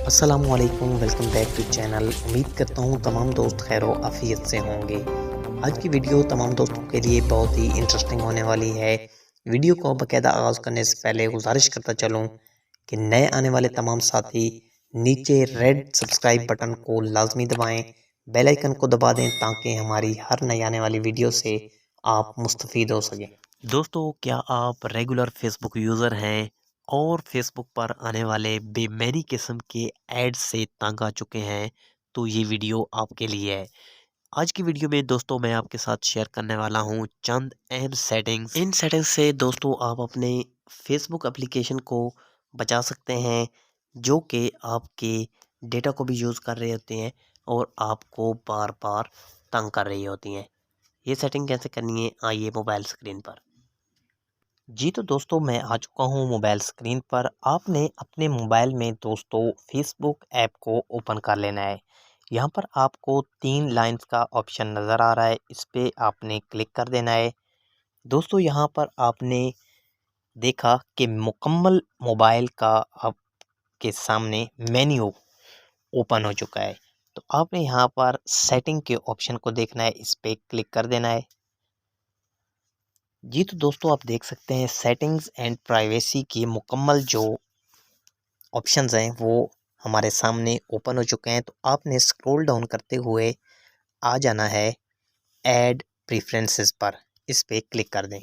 अस्सलामुअलैकुम, welcome back to channel. उम्मीद करता हूँ तमाम दोस्त खैर व आफियत से होंगे। आज की वीडियो तमाम दोस्तों के लिए बहुत ही इंटरेस्टिंग होने वाली है। वीडियो को बाकायदा आगाज़ करने से पहले गुजारिश करता चलूँ कि नए आने वाले तमाम साथी नीचे रेड सब्सक्राइब बटन को लाजमी दबाएं, बेल आइकन को दबा दें ताकि हमारी हर नई आने वाली वीडियो से आप मुस्तफ़ीद हो सकें। दोस्तों, क्या आप रेगुलर फेसबुक यूज़र हैं और फेसबुक पर आने वाले बेमेनी किस्म के एड्स से तंग आ चुके हैं? तो ये वीडियो आपके लिए है। आज की वीडियो में दोस्तों मैं आपके साथ शेयर करने वाला हूँ चंद अहम सेटिंग्स। इन सेटिंग्स से दोस्तों आप अपने फेसबुक एप्लीकेशन को बचा सकते हैं, जो कि आपके डेटा को भी यूज़ कर रहे होते हैं और आपको बार बार तंग कर रही होती हैं। ये सेटिंग कैसे करनी है, आइए मोबाइल स्क्रीन पर। जी तो दोस्तों, मैं आ चुका हूँ मोबाइल स्क्रीन पर। आपने अपने मोबाइल में दोस्तों फेसबुक ऐप को ओपन कर लेना है। यहाँ पर आपको 3 लाइंस का ऑप्शन नज़र आ रहा है, इस पे आपने क्लिक कर देना है। दोस्तों, यहाँ पर आपने देखा कि मुकम्मल मोबाइल का आपके सामने मेन्यू ओपन हो चुका है। तो आपने यहाँ पर सेटिंग के ऑप्शन को देखना है, इस पे क्लिक कर देना है। जी तो दोस्तों, आप देख सकते हैं सेटिंग्स एंड प्राइवेसी की मुकम्मल जो ऑप्शंस हैं वो हमारे सामने ओपन हो चुके हैं। तो आपने स्क्रॉल डाउन करते हुए आ जाना है ऐड प्रेफरेंसेस पर, इस पे क्लिक कर दें।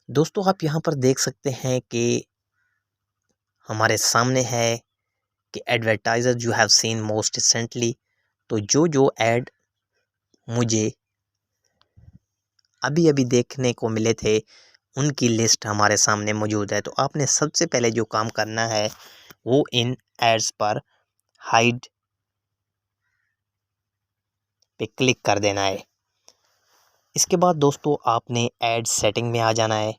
दोस्तों, आप यहाँ पर देख सकते हैं कि हमारे सामने है कि advertiser you have seen most recently. तो जो जो ऐड मुझे अभी अभी देखने को मिले थे उनकी लिस्ट हमारे सामने मौजूद है। तो आपने सबसे पहले जो काम करना है वो इन एड्स पर हाइड पे क्लिक कर देना है। इसके बाद दोस्तों आपने ऐड सेटिंग में आ जाना है।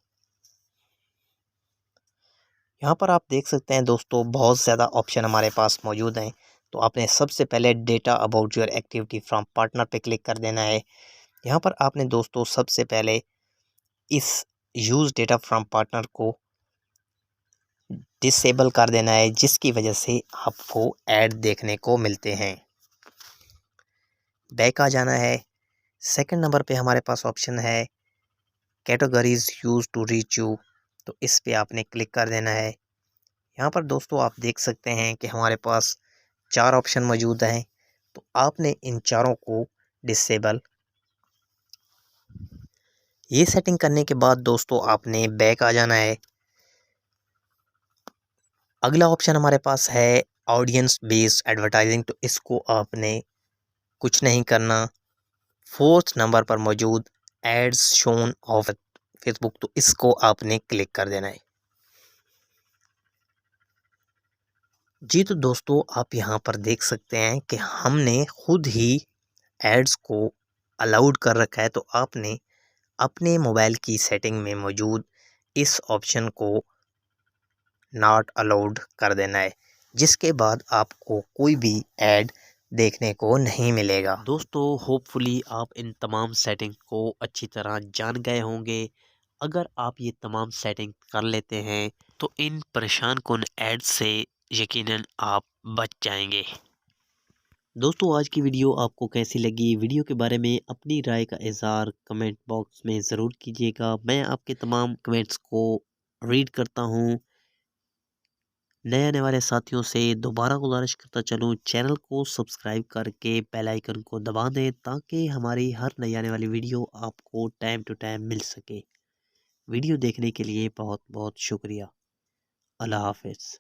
यहाँ पर आप देख सकते हैं दोस्तों बहुत ज़्यादा ऑप्शन हमारे पास मौजूद हैं। तो आपने सबसे पहले data about your activity from partner पे क्लिक कर देना है। यहाँ पर आपने दोस्तों सबसे पहले इस यूज़ डेटा फ्रॉम पार्टनर को डिसेबल कर देना है, जिसकी वजह से आपको ऐड देखने को मिलते हैं। बैक आ जाना है। सेकंड नंबर पे हमारे पास ऑप्शन है categories use to reach you. तो इस पे आपने क्लिक कर देना है। यहाँ पर दोस्तों आप देख सकते हैं कि हमारे पास 4 ऑप्शन मौजूद हैं। तो आपने इन चारों को डिसेबल, ये सेटिंग करने के बाद दोस्तों आपने बैक आ जाना है। अगला ऑप्शन हमारे पास है ऑडियंस बेस्ड एडवर्टाइजिंग। तो इसको आपने कुछ नहीं करना। फोर्थ नंबर पर मौजूद एड्स शोन ऑफ फेसबुक, तो इसको आपने क्लिक कर देना है। जी तो दोस्तों आप यहाँ पर देख सकते हैं कि हमने खुद ही एड्स को अलाउड कर रखा है। तो आपने अपने मोबाइल की सेटिंग में मौजूद इस ऑप्शन को नॉट अलाउड कर देना है, जिसके बाद आपको कोई भी ऐड देखने को नहीं मिलेगा। दोस्तों, होपफुली आप इन तमाम सेटिंग को अच्छी तरह जान गए होंगे। अगर आप ये तमाम सेटिंग कर लेते हैं तो इन परेशान कुन ऐड से यकीनन आप बच जाएंगे। दोस्तों, आज की वीडियो आपको कैसी लगी? वीडियो के बारे में अपनी राय का इज़हार कमेंट बॉक्स में ज़रूर कीजिएगा। मैं आपके तमाम कमेंट्स को रीड करता हूँ। नए आने वाले साथियों से दोबारा गुजारिश करता चलूँ, चैनल को सब्सक्राइब करके बेल आइकन को दबा दें ताकि हमारी हर नई आने वाली वीडियो आपको टाइम टू टाइम मिल सके। वीडियो देखने के लिए बहुत बहुत शुक्रिया। अल्लाह हाफ़िज़।